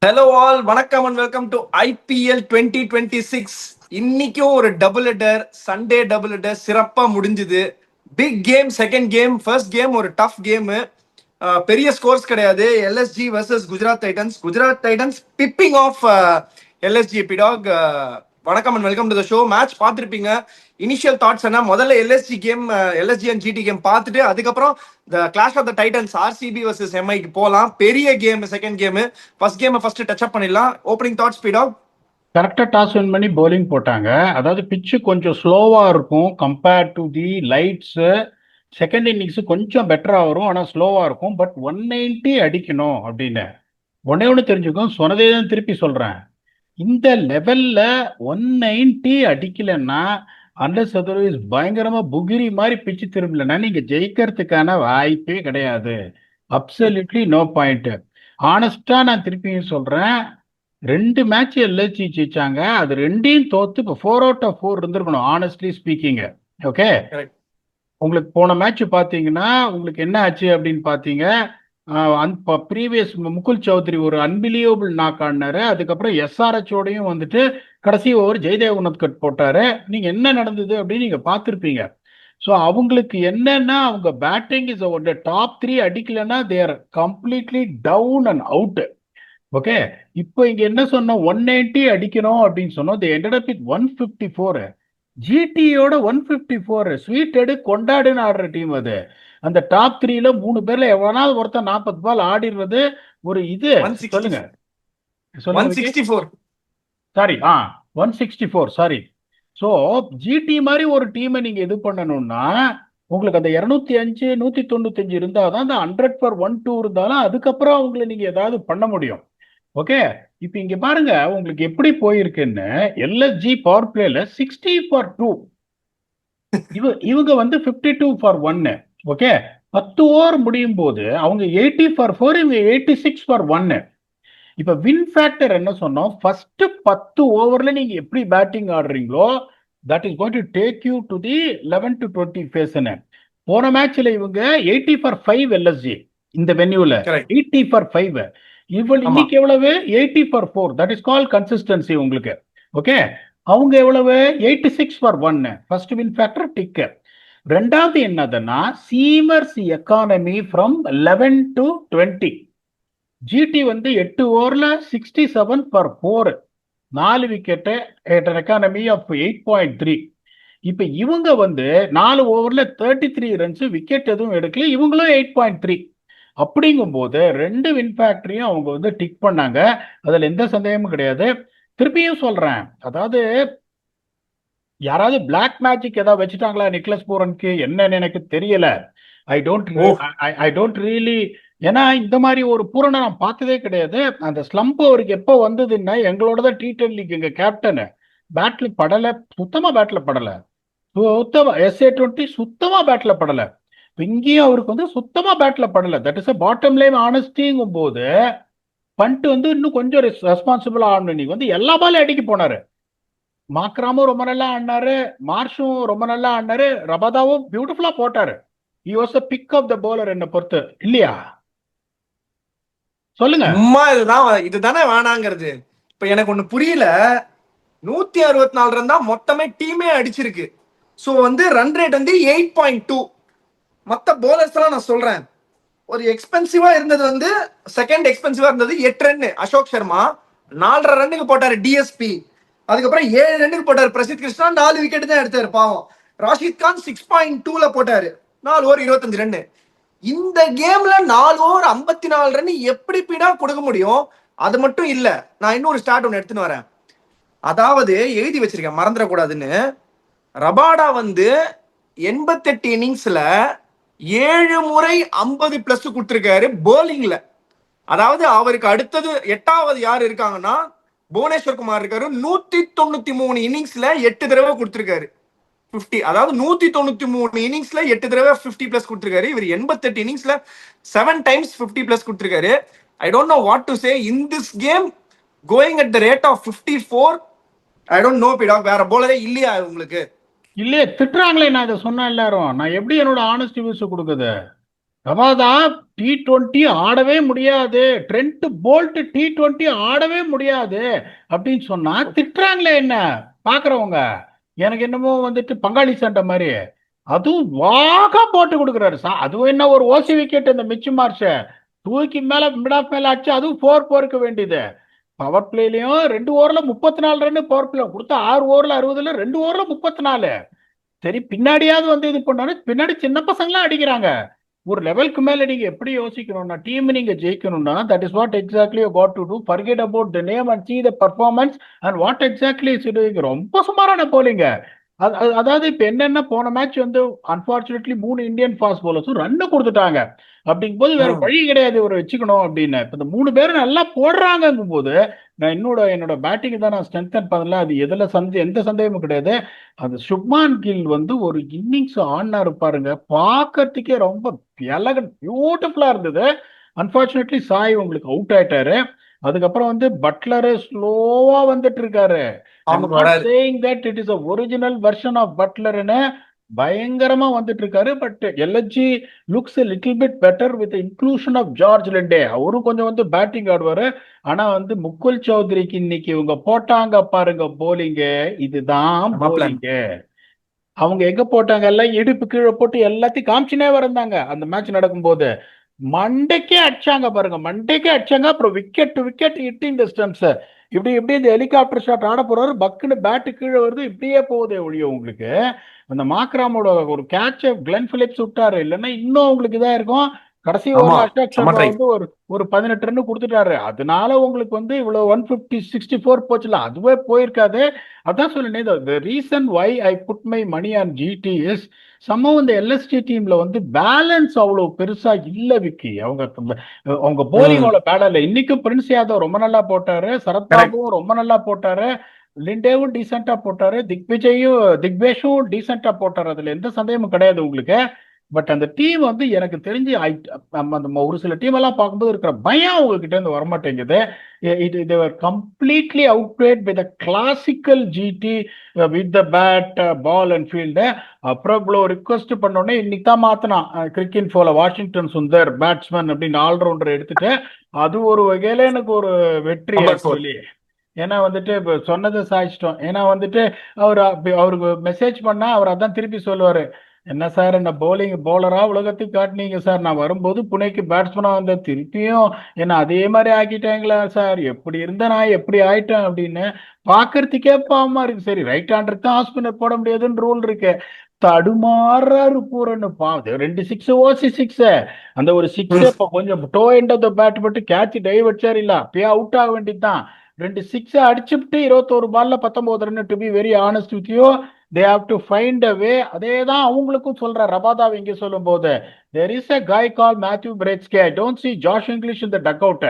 Hello all, வணக்கம் and welcome to IPL 2026. இன்னைக்கும் ஒரு double header, Sunday double header சிறப்பா முடிஞ்சுது. Big game, second game, first game ஒரு டஃப் கேம். பெரிய ஸ்கோர்ஸ் கிடையாது. LSG versus Gujarat Titans. Gujarat Titans pipping off LSG பிடாக். வணக்கம் and welcome to the show. Match பார்த்துருப்பீங்க. இனிஷியல் தாட்ஸ் என்ன? முதல்ல LSG game, LSG and GT game பார்த்துட்டு அதுக்கப்புறம் the clash of the Titans RCB versus எம்ஐக்கு போகலாம். பெரிய game second game. First game first touch up பண்ணிடலாம். ஓப்பனிங் தாட்ஸ் பிடாக். கரெக்டாக டாஸ் வின் பண்ணி பவுலிங் போட்டாங்க. அதாவது பிச்சு கொஞ்சம் ஸ்லோவாக இருக்கும் compared to the lights. Second innings கொஞ்சம் பெட்டராக வரும், ஆனால் ஸ்லோவாக இருக்கும். பட் 190 அடிக்கணும் அப்படின்னு ஒன்று தெரிஞ்சுக்கும். சொன்னதே தான் திருப்பி சொல்கிறேன். இந்த லெவலில் 190 அடிக்கலைன்னா அண்டர் சதர்வைஸ் பயங்கரமாக புகிரி மாதிரி பிச்சு திரும்பலன்னா நீங்கள் ஜெயிக்கிறதுக்கான வாய்ப்பே கிடையாது. Absolutely no point. ஆனஸ்டாக நான் திருப்பியும் சொல்கிறேன், 2 மேட்ச் எல்எஸ்ஜி ஜெயிச்சாங்க. அது 2யும் தோத்து இப்போ 4 out of 4 இருந்திருக்கணும், ஆனஸ்ட்லி ஸ்பீக்கிங். ஓகே, உங்களுக்கு போன மேட்ச் பார்த்தீங்கன்னா உங்களுக்கு என்ன ஆச்சு அப்படின்னு பார்த்தீங்க. ப்ரீவியஸ் முகுல் சௌத்ரி ஒரு அன்பிலியபிள் நாக் ஆடினாரு. அதுக்கப்புறம் எஸ்ஆர்ஹெச்சோடையும் வந்துட்டு கடைசி ஓவர் ஜெய்தேவ் உனத்கட் போட்டாரு. நீங்க என்ன நடந்தது அப்படின்னு நீங்க பார்த்துருப்பீங்க. ஸோ அவங்களுக்கு என்னன்னா, அவங்க பேட்டிங் இஸ் டாப் 3 அடிக்கலைன்னா their completely down and out. Okay, இப்போ இங்க என்ன சொன்னோம், 190 அடிக்கணும் அப்படின்னு சொன்னோம். they ended up with 154. ஜிடியோட 154 sweet எடு கொண்டாடுன்னு ஆடுற டீம் அது. அந்த டாப் 3ல 3 பேர்ல எவனாவது ஒருத்தர் 40 பால் ஆடிடுறது ஒரு இது. சொல்லுங்க சொல்லுங்க. Sorry 164 sorry. ஸோ ஜிடி மாதிரி ஒரு டீமை நீங்க இது பண்ணணும்னா உங்களுக்கு அந்த 205 195 இருந்தாதான், அந்த 100/102 இருந்தாலும் அதுக்கப்புறம் அவங்களை நீங்க ஏதாவது பண்ண முடியும். ஓகே, இப்போ இங்க பாருங்க உங்களுக்கு எப்படி போயிருக்குன்னு. எல்எஸ்ஜி பவர் பிளேல 60/2, இவங்க வந்து 52/1. ஓகே, 10 ஓவர் முடியும் போது அவங்க 80/4, இவங்க 86/1. இப்ப வின் ஃபேக்டர் என்ன சொன்னோம், ஃபர்ஸ்ட் 10 ஓவர்ல நீங்க எப்படி பேட்டிங் ஆடுறீங்களோ that is going to take you to the 11 to 20 ஃபேஸ்னு. போன மேட்ச்ல இவங்க 80/5 எல்எஸ்ஜி இந்த வென்யூல 80/5. இன்னைக்கு எவ்வளவு 80/4. தட் இஸ் கால் கன்சிஸ்டன்சி உங்களுக்கு. ஓகே, அவங்க எவ்வளவு 86/1. First win factor tick. ரெண்டாவது என்னதுன்னா seamers economy from 11 to 20. GT வந்து 8 ஓவர்ல 67/4, 4 விக்கெட்டு, எக்கானமி ஆஃப் 8.3. இப்ப இவங்க வந்து 4 ஓவர்ல 33 ரன்ஸ், விக்கெட் எதுவும் எடுக்கல, இவங்களும் 8.3. அப்படிங்கும் போது 2 வின் ஃபேக்டரியும் அவங்க வந்து டிக் பண்ணாங்க. அதுல எந்த சந்தேகமும் கிடையாது. திருப்பியும் சொல்றேன், அதாவது யாராவது பிளாக் மேஜிக் ஏதாவது வச்சுட்டாங்களா நிக்லஸ் பூரனுக்கு என்னன்னு எனக்கு தெரியல. ஐ டோன்ட் ரியலி, ஏன்னா இந்த மாதிரி ஒரு பூரணை நான் பார்த்ததே கிடையாது. அந்த ஸ்லம்ப் அவருக்கு எப்போ வந்ததுன்னா எங்களோட தான் T10 லீக் எங்க கேப்டன் பேட்ல படலை, சுத்தமா பேட்ல படலை, சுத்தமா SA20 சுத்தமா பேட்ல படலை. இங்கேயும் அவருக்கு வந்து சுத்தமா பேட்ல படலை. That is a bottom line ஆனஸ்டிங்கும் போது பண்ட் வந்து இன்னும் கொஞ்சம் ரெஸ்பான்சிபிளா ஆடணும். நீங்க வந்து எல்லா பாலும் அடிக்க போனாரு. மாக்ராமும் ரொம்ப நல்லா ஆடினாரு, மார்ஷும் ரொம்ப நல்லா ஆடினாரு, ரபாதாவும் பியூட்டிஃபுல்லா போட்டாரு. he was the pick of the bowler என்ன பொறுத்து இல்லையா? சொல்லுங்க. இதுதானே வேணாங்கிறது. இப்ப எனக்கு ஒண்ணு புரியல. 164 ரன் தான் மொத்தமே டீமே அடிச்சிருக்கு. சோ வந்து ரன் ரேட் வந்து 8.2. மத்த போலர்ஸ் எல்லாம் நான் சொல்றேன், ஒரு எக்ஸ்பென்சிவா இருந்தது வந்து செகண்ட் எக்ஸ்பென்சிவா இருந்தது 8 ரன். அசோக் சர்மா 4.5 ரன்னுக்கு போட்டாரு டிஎஸ்பி. அதுக்கப்புறம் 7 ரன்னுக்கு போட்டாரு பிரசித் கிருஷ்ணா, 4 விக்கெட் தான் எடுத்தாரு பாவம். ராஷித் கான் 6.2ல போட்டாரு, 4 ஓவர் 25 ரன். இந்த கேம்ல 4 ஓவர் 54 ரன் எப்படி பீடா கொடுக்க முடியும்? அது மட்டும் இல்ல, நான் இன்னொரு ஸ்டார்ட் ஒன்று எடுத்துன்னு வரேன். அதாவது எழுதி வச்சிருக்கேன் மறந்துடக்கூடாதுன்னு. ரபாடா வந்து 88 இன்னிங்ஸ்ல 7 முறை 50+ கொடுத்திருக்காரு போலிங்ல. அதாவது அவருக்கு அடுத்தது 8வது யார் இருக்காங்கன்னா புவனேஸ்வர் குமார் இருக்காரு. 193 இன்னிங்ஸ்ல 8 தடவை கொடுத்திருக்காரு 50. அதாவது 193 இன்னிங்ஸ்ல 8 தடவை 50+ கொடுத்திருக்காரு. இவர் 88 இன்னிங்ஸ்ல 7 times 50+ கொடுத்திருக்காரு. I don't know what to say in this game going at the rate of 54. I don't know பிடா, வேற போலரே இல்லையா உங்களுக்கு? இல்லையே, திட்டுறாங்களே. நான் இதை சொன்னா எல்லாரும், நான் எப்படி என்னோட ஆனஸ்ட் வியூஸ் கொடுக்குது? அதான் T20 ஆடவே முடியாது, ட்ரெண்ட் போல்ட் T20 ஆடவே முடியாது அப்படின்னு சொன்னா திட்டுறாங்களே என்ன பாக்குறவங்க. எனக்கு என்னமோ வந்துட்டு பங்காளி சண்டை மாதிரி. அதுவும் வாகா போட்டு கொடுக்குறாரு அதுவும் என்ன ஒரு ஓசி விக்கெட் இந்த மிச்சு மார்ஷ தூக்கி மேல மிட் ஆஃப் மேல ஆச்சு, அதுவும் 4 இருக்க வேண்டியது. பவர் பிளேலயும் 2 ஓவர்ல 34 ரன், பவர் பிளே கொடுத்தா 6 ஓவர்ல 60, 2 ஓவர்ல 34. சரி பின்னாடியாவது வந்து இது பண்ணாரு, பின்னாடி சின்ன பசங்களாம் அடிக்கிறாங்க. ஒரு லெவலுக்கு மேல நீங்க எப்படி யோசிக்கணும்னா டீம் நீங்க ஜெயிக்கணும்னா that is what exactly you got to to forget about the name and see the performance and what exactly is doing. ரொம்ப சுமாரான போலிங்க. அதாவது இப்ப என்னன்னா போன மேட்ச் வந்து அன்பார்ச்சுனேட்லி 3 இந்தியன் ஃபாஸ்ட் பவுலர்ஸும் ரன் கொடுத்துட்டாங்க. அப்படிங்கும் போது வேற வழி கிடையாது ஒரு வச்சுக்கணும் அப்படின்னு. இப்ப இந்த 3 பேரும் நல்லா போடுறாங்கும் போது நான் என்னோட பேட்டிங் தான் நான் ஸ்ட்ரென்தன் பண்ணல. அது எதுல எந்த சந்தேகமும் கிடையாது. அந்த சுப்மான் கில் வந்து ஒரு இன்னிங்ஸ் ஆடினாரு பாருங்க, பார்க்கறதுக்கே ரொம்ப பியூட்டிஃபுல்லா இருந்தது. அன்பார்ச்சுனேட்லி சாய் உங்களுக்கு அவுட் ஆயிட்டாரு. அதுக்கப்புறம் வந்து பட்லரு ஸ்லோவா வந்துட்டு இருக்காரு. I'm not saying that it is a original version of பட்லர்னு பயங்கரமா வந்துட்டு இருக்காரு. But LSG looks a little bit better with the inclusion of George லிண்டே. அவரும் கொஞ்சம் வந்து பேட்டிங் ஆடுவாரு. ஆனா வந்து முகுல் சௌத்ரிக்கு இன்னைக்கு இவங்க போட்டாங்க பாருங்க போலிங்கு, இதுதான் போலிங்கு. அவங்க எங்க போட்டாங்க எல்லாம் இடுப்பு கீழே போட்டு எல்லாத்தையும் காமிச்சுனே வந்தாங்க அந்த மேட்ச் நடக்கும்போது. மண்டைக்கே அடிச்சாங்க பாருங்க, மண்டைக்கே அடிச்சாங்க. அப்புறம் wicket to wicket hitting distance. இப்படி இப்படி இந்த ஹெலிகாப்டர் ஷாட் ஆட போறாரு, பக்குன்னு பேட்டு கீழே வருது, இப்படியே போகுதே ஒழிய உங்களுக்கு. அந்த மாக்ராமோட ஒரு கேட்ச கிளென் பிலிப்ஸ் விட்டாரு, இல்லைன்னா இன்னும் உங்களுக்கு இதா இருக்கும். கடைசி ஓவர்ல அசோக் சர்மா வந்து ஒரு 18 ரன் கொடுத்துட்டாரு. அதனால உங்களுக்கு வந்து இவ்வளவு 150-64 போச்சுல, அதுவே போயிருக்காது. அதான் சொல்லுனேன், the reason why I put my money on GT is somehow இந்த எல்எஸ்டி டீம்ல வந்து பேலன்ஸ் அவ்வளவு பெருசா இல்ல விக்கி. அவங்க போலிங் அவ்வளவு பேடா இல்ல. இன்னைக்கும் பிரின்ஸ் யாதவ் ரொம்ப நல்லா போட்டாரு, சரத்பாபுவும் ரொம்ப நல்லா போட்டாரு, லிண்டேவும் டீசெண்டா போட்டாரு, திக்வேஷும் டீசெண்டா போட்டாரு. அதுல எந்த சந்தேகமும் கிடையாது உங்களுக்கு. பட் அந்த டீம் வந்து எனக்கு தெரிஞ்சு அந்த ஒரு சில டீம் எல்லாம் பார்க்கும்போது இருக்கிற பயம் உங்ககிட்ட இருந்து வரமாட்டேங்குது. இது completely outplayed by the classical GT with the bat ball and field. அப்புறம் இவ்வளோ ரிக்வஸ்ட் பண்ணோடனே இன்னைக்கு தான் மாத்தினான் கிரிக்கெட் போல வாஷிங்டன் சுந்தர் பேட்ஸ்மேன் அப்படின்னு ஆல்ரவுண்டர் எடுத்துட்டு, அது ஒரு வகையில எனக்கு ஒரு வெற்றி சொல்லி. ஏன்னா வந்துட்டு இப்போ சொன்னதை சாய்ச்சிட்டோம். ஏன்னா வந்துட்டு அவருக்கு மெசேஜ் பண்ணா அவர் அதான் திருப்பி சொல்லுவாரு, என்ன சார் என்ன பவுலரா உலகத்துக்கு காட்டினீங்க சார், நான் வரும்போது புனேக்கு பேட்ஸ்மேனா வந்த, திருப்பியும் என்ன அதே மாதிரி ஆக்கிட்டாங்களா சார், எப்படி இருந்த நான் எப்படி ஆயிட்டேன் அப்படின்னு பாக்குறதுக்கே பாவமா இருக்கு. சரி ரைட் ஹேண்டர் தான் ஆஃப் ஸ்பின்னர் போட முடியாதுன்னு ரூல் இருக்கு. தடுமாறாரு பூரன்னு பாவது 2 6 ஓசி 6. அந்த ஒரு 6 இப்போ கொஞ்சம் toe end of the bat பட்டு கேட்ச் டைவ் அடிச்சாரு, இல்ல அப்பயே அவுட் ஆக வேண்டியதுதான். 2 6 அடிச்சுட்டு 21 பால்ல 19 run. To be very honest with you, they have to find a way. அதே தான் அவங்களுக்கும் சொல்ற ரபாதாவ் இங்க சொல்லும் போது, there is a guy called Matthew Bretzke. I don't see Josh English in the dugout.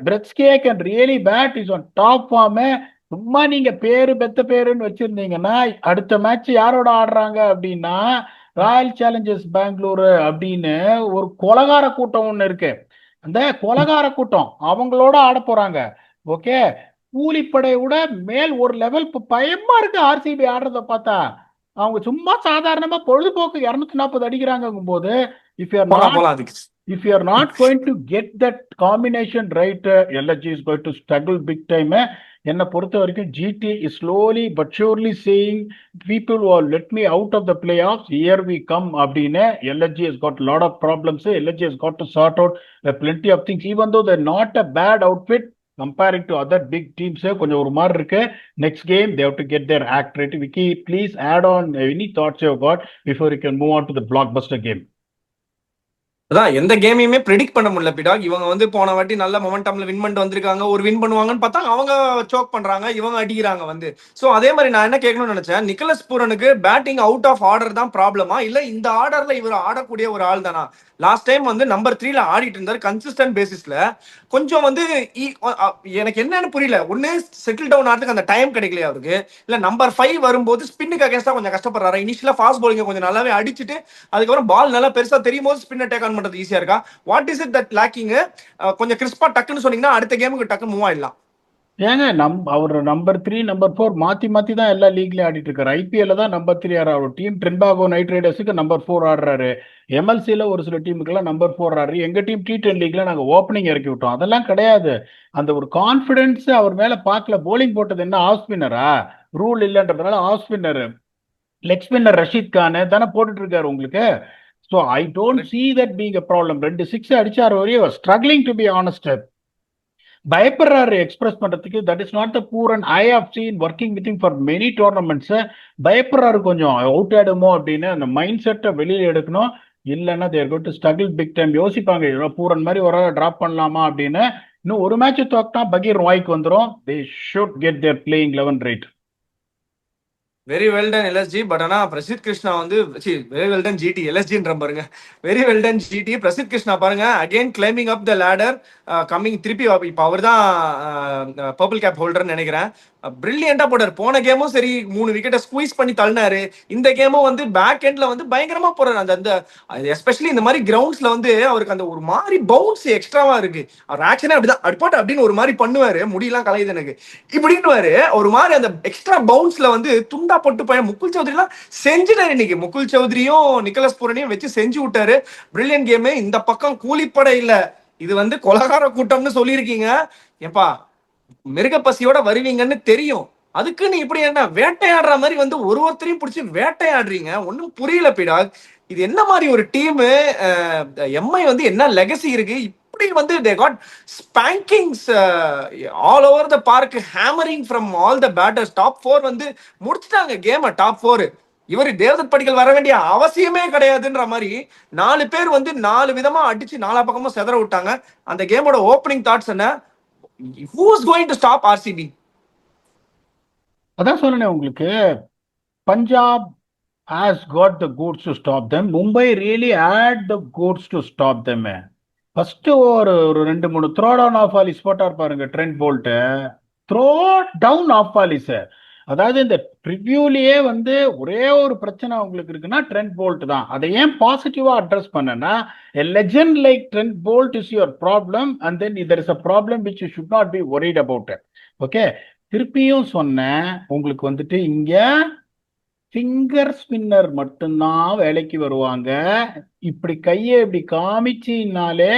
Bretzke can really bat, is on top form. சும்மா நீங்க பேரு பெத்த பேருன்னு வச்சிருந்தீங்கன்னா அடுத்த மேட்ச் யாரோட ஆடுறாங்க அப்படின்னா ராயல் சேலஞ்சர்ஸ் பெங்களூரு அப்படின்னு ஒரு கொலகார கூட்டம் ஒண்ணு இருக்கு. அந்த கொலகார கூட்டம் அவங்களோட ஆட போறாங்க. ஓகே, கூலிப்படை விட மேல் ஒரு லெவல். பயமா இருக்கு ஆர்சிபி ஆடுறத பார்த்தா. அவங்க சும்மா சாதாரணமா பொழுதுபோக்கு 240 அடிக்கிறாங்கும் போது, if you are not going to get that combination right, LSG is going to struggle big time. என்னை பொறுத்த வரைக்கும் GT is slowly but surely saying people who are let me out of the playoffs, here we come அப்படின்னு. LSG has got a lot of problems. LSG has got to sort out plenty of things, even though they're not a bad outfit comparing to other big teams. கொஞ்சம் ஒரு மாதிரி இருக்கு. Next game they have to get their act right. Vicky, please add on any thoughts you have got before we can move on to the blockbuster game. அதான் எந்த கேமையுமே predict பண்ண முடியல பிடாக். இவங்க வந்து போன வாட்டி நல்ல மொமெண்டம்ல வின் பண்ணிட்டு வந்திருக்காங்க, ஒரு வின் பண்ணுவாங்கன்னு பார்த்தா அவங்க சோக் பண்றாங்க, இவங்க அடிக்கிறாங்க வந்து. ஸோ அதே மாதிரி நான் என்ன கேட்கணும்னு நினைச்சேன், நிக்கலஸ் பூரனுக்கு பேட்டிங் அவுட் ஆஃப் ஆர்டர் தான் ப்ராப்ளமா, இல்ல இந்த ஆர்டர்ல இவர் ஆடக்கூடிய ஒரு ஆள் தானா? லாஸ்ட் டைம் வந்து நம்பர் 3ல ஆடிட்டு இருந்தாரு கன்சிஸ்டன்ட் பேசிஸ்ல. கொஞ்சம் வந்து எனக்கு என்னன்னு புரியல, ஒன்னு செட்டில் டவுன் ஆகிறதுக்கு அந்த டைம் கிடைக்கலையா அவருக்கு, இல்ல நம்பர் 5 வரும்போது ஸ்பின்னுக்கு அகேன்ஸ்டா கொஞ்சம் கஷ்டப்படுறாரு. இனிஷியலா ஃபாஸ்ட் பவுலிங் கொஞ்சம் நல்லாவே அடிச்சுட்டு அதுக்கப்புறம் பால் நல்லா பெருசா தெரியும் போது ஸ்பின்னை டேக் ஆன் பண்றது ஈஸியா இருக்கா? What is it that lacking? கொஞ்சம் கிறிஸ்பா டக்குன்னு சொன்னீங்கன்னா அடுத்த கேமுக்கு டக்குன்னு மூவ் ஆயிடலாம். ஏங்க அவர் நம்பர் 3 நம்பர் 4 மாத்தி மாத்தி தான் எல்லா லீக்லயும் ஆடிட்டு இருக்காரு. ஐபிஎல்ல தான் நம்பர் 3 ஆடுறாரு. ஒரு டீம் ட்ரின்பாகோ நைட் ரைடர்ஸுக்கு நம்பர் 4 ஆடுறாரு. எம்எல்சில ஒரு சில டீமுக்கெல்லாம் நம்பர் 4 ஆடுறாரு. எங்க டீம் T10 லீக்ல நாங்க ஓப்பனிங் இறக்கி விட்டோம். அதெல்லாம் கிடையாது. அந்த ஒரு கான்பிடன்ஸ் அவர் மேல பார்க்கல. போலிங் போட்டது என்ன ஆஃப் ஸ்பின்னரா? ரூல் இல்லைன்றதுனால off spinner, leg spinner Rashid Khan தானே போட்டுட்டு இருக்காரு உங்களுக்கு. So I don't see that being a problem. 2 6 அடிச்சாரு வரையும் ஸ்ட்ரகிளிங் டு பி ஆனஸ்ட். பயப்படுறாரு எக்ஸ்பிரஸ் பண்றதுக்கு. That is not the poor and I have seen working with for many tournaments. பயப்படுறாரு கொஞ்சம் அவுட் ஆயிடுமோ அப்படின்னு. அந்த மைண்ட் செட்டை வெளியில எடுக்கணும். இல்லைன்னா there got to struggle big time. யோசிப்பாங்க பூரன் மாதிரி ஒரு டிராப் பண்ணலாமா அப்படின்னு. இன்னும் ஒரு மேட்ச் தோக்கினா பகீர் வாய்க்கு வந்துடும். They should get their playing 11 right. Very well done LSG. But ஆனா பிரசித் கிருஷ்ணா வந்து வெரி வெல் டன் ஜிடி. எல்எஸ்ஜின்ற பாருங்க, very well done GT. Prasidh Krishna பாருங்க again climbing up the ladder, coming திருப்பி. இப்போ அவர் தான் பர்பிள் கேப் ஹோல்டர்னு நினைக்கிறேன். பிரில்லியண்டா போட்டார். போன கேமும் சரி 3 விக்கெட்டை ஸ்குவீஸ் பண்ணி தள்ளினாரு. இந்த கேமும் வந்து பேக் எண்ட்ல வந்து பயங்கரமா போறாரு. அந்த அந்த எஸ்பெஷலி இந்த மாதிரி கிரவுண்ட்ஸ்ல வந்து அவருக்கு அந்த ஒரு மாதிரி பவுன்ஸ் எக்ஸ்ட்ராவா இருக்கு. அவர் ஆக்ஷனே அப்படிதான் அடிப்பாட்டு அப்படின்னு ஒரு மாதிரி பண்ணுவாரு. முடியெல்லாம் கலையுது எனக்கு இப்படின்னு ஒரு மாதிரி அந்த எக்ஸ்ட்ரா பவுன்ஸ்ல வந்து துண்டா போட்டு பையன் முகுல் சௌத்ரி எல்லாம் செஞ்சுட்டாரு இன்னைக்கு. முகுல் சௌத்ரியும் நிக்கலஸ் பூரனையும் வச்சு செஞ்சு விட்டாரு. Brilliant game. இந்த பக்கம் கூலிப்படை இல்ல, இது வந்து கொலகார கூட்டம்னு சொல்லியிருக்கீங்க. ஏப்பா மிருகப்பசியோட வருவீங்கன்னு தெரியும். அதுக்கு நீ இப்படி என்ன வேட்டையாடுற மாதிரி வந்து ஒருத்தரையும் பிடிச்சி வேட்டையாடுறீங்க. ஒன்னும் புரியல பீடா. இது என்ன மாதிரி ஒரு டீம்? எம்ஐ வந்து என்ன லெகசி இருக்கு? இப்படி வந்து they got spankings all over the park, hammering from all the batters. Top 4 வந்து முடிச்சிட்டாங்க கேம. டாப் 4 இவர் தேவதத் படிக்கல் வர வேண்டிய அவசியமே கிடையாதுன்ற மாதிரி 4 பேர் வந்து 4 விதமா அடிச்சு 4 பக்கமும் செதற விட்டாங்க. அந்த கேமோட ஓப்பனிங் தாட்ஸ் என்ன? who is going to stop RCB? அதான் சொன்னேன் உங்களுக்கு. Punjab has got the goods to stop them. Mumbai really had the goods to stop them. First ஒரு 2-3 த்ரோ டவுன் ஆஃப் ஆலிஸ் போட்டார் பாருங்க Trent Boult. Throw down of Ellis. அதாவது இந்த ப்ரிவியூலயே வந்து ஒரே ஒரு பிரச்சனை உங்களுக்கு இருக்குன்னா ட்ரெண்ட் போல்ட் தான். அதை ஏன் பாசிட்டிவா அட்ரஸ் பண்ணனா, a legend like Trent Bolt is your problem and then there is a problem which you should not be worried about. Okay, திருப்பியும் சொன்னேன் உங்களுக்கு வந்துட்டு இங்க ஃபிங்கர் ஸ்பின்னர் மட்டும்தான் வேலைக்கு வருவாங்க. இப்படி கையை இப்படி காமிச்சினாலே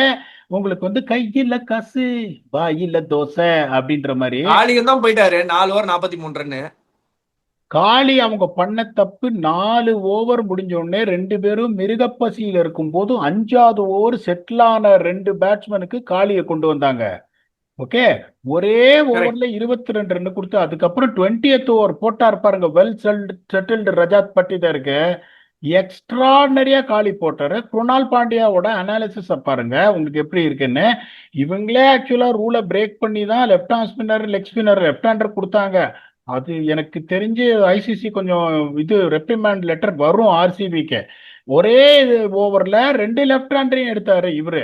உங்களுக்கு வந்து கையில காசு வாயில தோசை அப்படின்ற மாதிரி. காளியும் தான் போயிட்டாரு 4 ஓவர் 43 ரன்னு. காளி அவங்க பண்ண தப்பு. 4 ஓவர் முடிஞ்ச உடனே 2 பேரும் மிருகப்பசியில் இருக்கும் போது 5வது ஓவர் செட்டில் ஆன 2 பேட்ஸ்மேனுக்கு காளியை கொண்டு வந்தாங்க. ஓகே, ஒரே ஓவர்ல 22 ரன் கொடுத்து அதுக்கப்புறம் 20th ஓவர் போட்டார் பாருங்க வெல் செட்டில்டு ரஜாத் பட்டிதாருக்கு. எக்ஸ்ட்ராடனரியா காலி போட்டாரு. குருணால் பாண்டியாவோட அனாலிசிஸ் பாருங்க உங்களுக்கு எப்படி இருக்குன்னு. இவங்களே ஆக்சுவலா ரூலை பிரேக் பண்ணி தான் left hand spinner, leg spinner, left hander கொடுத்தாங்க. அது எனக்கு தெரிஞ்சு ஐசிசி கொஞ்சம் இது ரெப்ரிமேண்ட் லெட்டர் வரும் ஆர்சிபிக்கு. ஒரே ஓவர்ல 2 லெஃப்ட் ஹேண்டரையும் எடுத்தாரு இவரு.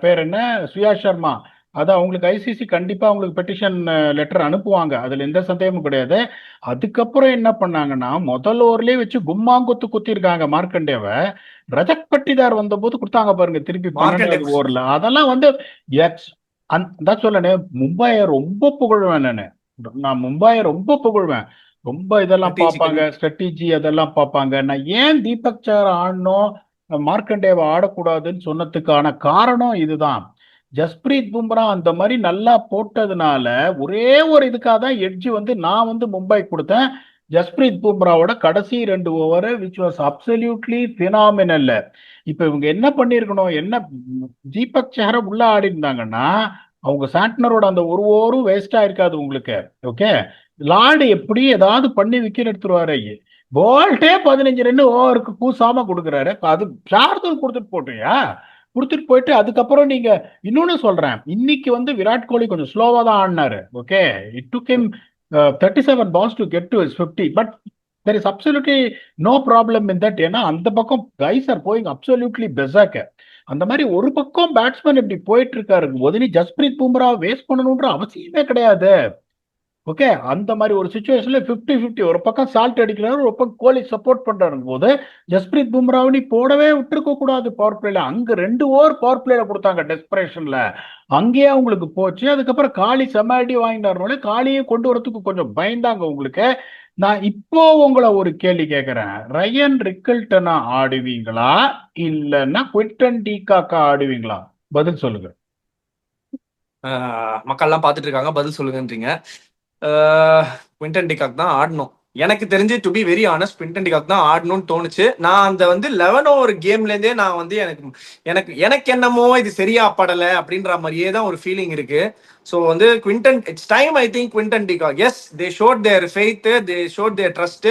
பேர் என்ன, சுயா சர்மா. அது அவங்களுக்கு ஐசிசி கண்டிப்பா அவங்களுக்கு பெட்டிஷன் லெட்டர் அனுப்புவாங்க, அதுல எந்த சந்தேகமும் கிடையாது. அதுக்கப்புறம் என்ன பண்ணாங்கன்னா முதல் ஓவர்லயே வச்சு கும்மாங்குத்து குத்திருக்காங்க மார்க்கண்டேவை. ரஜத் பட்டிதார் வந்த போது கொடுத்தாங்க பாருங்க திருப்பி 12வது ஓவர்ல. அதெல்லாம் வந்து தான் சொல்லனே, மும்பையை ரொம்ப புகழ்வேன் நான் மும்பையை ரொம்ப புகழ்வேன். ரொம்ப இதெல்லாம் பார்ப்பாங்க, ஸ்ட்ராட்டஜி அதெல்லாம் பார்ப்பாங்க. நான் ஏன் தீபக் சார் ஆடணும் மார்க்கண்டேவை ஆடக்கூடாதுன்னு சொன்னதுக்கான காரணம் இதுதான். ஜஸ்பிரீத் பும்ரா அந்த மாதிரி நல்லா போட்டதுனால ஒரே ஒரு இதுக்காக தான் எட்ஜ் வந்து நான் வந்து மும்பை கொடுத்தேன். ஜஸ்பிரீத் பும்ராவோட கடைசி 2 over which was absolutely phenomenal. இப்ப இவங்க என்ன பண்ணிருக்கணும், என்ன தீபக் சேர உள்ள ஆடி இருந்தாங்கன்னா அவங்க சாண்ட்னரோட அந்த ஒரு ஓவரும் வேஸ்டா இருக்காது உங்களுக்கு. ஓகே, லார்டு எப்படி ஏதாவது பண்ணி விக்கெட் எடுத்துருவாரு. போல்ட்டே 15 ரன் ஓவருக்கு பூசாம கொடுக்குறாரு. அது சார்தல் கொடுத்துட்டு போட்டியா, கொடுத்துட்டு போயிட்டு அதுக்கப்புறம் நீங்க இன்னொன்னு சொல்றேன். இன்னைக்கு வந்து விராட் கோலி கொஞ்சம் ஸ்லோவா தான் ஆடினாரு. Okay, it took him 37 balls to get to his 50, but there is absolutely no problem in that. ஏன்னா அந்த பக்கம் guys are going absolutely berserk. அந்த மாதிரி ஒரு பக்கம் பேட்ஸ்மேன் இப்படி போயிட்டு இருக்காரு போது நீ ஜஸ்பிரீத் பும்ரா வேஸ்ட் பண்ணணும்ன்ற அவசியமே கிடையாது. ஓகே, அந்த மாதிரி ஒரு சுச்சுவேஷன்ல 50-50, ஒரு பக்கம் சால்ட் அடிக்கிறாரு, ஒரு பக்கம் கோலி சப்போர்ட் பண்றாரு போது ஜஸ்பிரீத் பும்ராவை நீ போடவே விட்டுருக்க கூடாது பவர் பிளேல. அங்க 2 ஓவர் பவர் பிளேல கொடுத்தாங்க டெஸ்பரேஷன்ல, அங்கேயே அவங்களுக்கு போச்சு. அதுக்கப்புறம் காலி செம அடி வாங்கினாருனால காலியே கொண்டு வரதுக்கு கொஞ்சம் பயந்தாங்க உங்களுக்கு. நான் இப்போ உங்களை ஒரு கேள்வி கேட்கிறேன், ரயன் ரிக்கல்டனா ஆடுவீங்களா இல்லைன்னா குவிண்டன் டிகாக்கா ஆடுவீங்களா? பதில் சொல்லுங்க. மக்கள்லாம் பார்த்துட்டு இருக்காங்க, பதில் சொல்லுங்கன்றீங்க. குவிண்டன் டிகாக் தான் ஆடணும். எனக்கு தெரிஞ்சு to be very honest Quinton de Kock தான் ஆடணும்னு தோணுச்சு. நான் அந்த வந்து 11 ஓவர் கேம்ல இருந்தே நான் வந்து எனக்கு எனக்கு எனக்கு என்னமோ இது சரியா படலை அப்படின்ற மாதிரியே தான் ஒரு ஃபீலிங் இருக்கு. ஸோ வந்து Quinton, it's time I think Quinton de Kock. Yes, they showed their faith, they showed their trust.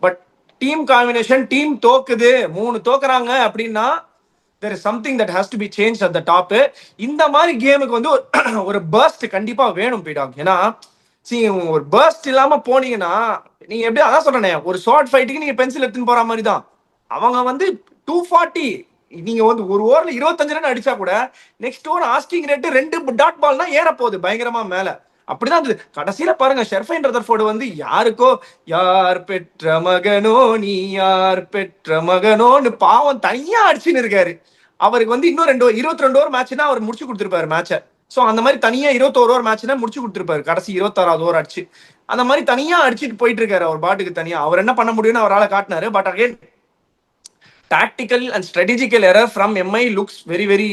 But team combination, team தோக்குது, 3 தோக்குறாங்க அப்படின்னா there is something that has to be changed at the top. இந்த மாதிரி கேமுக்கு வந்து ஒரு first கண்டிப்பா வேணும் பீடாக். ஏன்னா ஒரு பர்ஸ்ட் இல்லாம போனீங்கன்னா நீங்க எப்படி, அதான் சொல்றேனே, ஒரு ஷார்ட் ஃபைட்டுக்கு நீங்க பென்சில் எடுத்துன்னு போற மாதிரி தான். அவங்க வந்து 240, நீங்க வந்து ஒரு ஓவர்ல 25 ரன் அடிச்சா கூட next over asking rate 2 dot பால்னா ஏற போகுது பயங்கரமா மேல. அப்படிதான் இருந்தது கடைசியில. பாருங்க, ஷெர்ஃபைன் ரதர்ஃபோர்டு வந்து யாருக்கோ யார் பெற்ற மகனோ நீ யார் பெற்ற மகனோன்னு பாவம் தனியா அடிச்சுன்னு இருக்காரு. அவருக்கு வந்து இன்னும் 22 ஓவர் மேட்ச்னா அவர் முடிச்சு கொடுத்துருப்பாரு மேட்சை. ஸோ அந்த மாதிரி தனியா 21 ஓவர் மேட்ச்னா முடிச்சு கொடுத்துருப்பாரு கடைசி 26வது ஓவர் அடிச்சு. அந்த மாதிரி தனியா அடிச்சுட்டு போயிட்டு இருக்காரு அவர் பாட்டுக்கு தனியா. அவர் என்ன பண்ண முடியும்னு அவரால் காட்டினாரு. But again tactical and strategical error from MI looks very very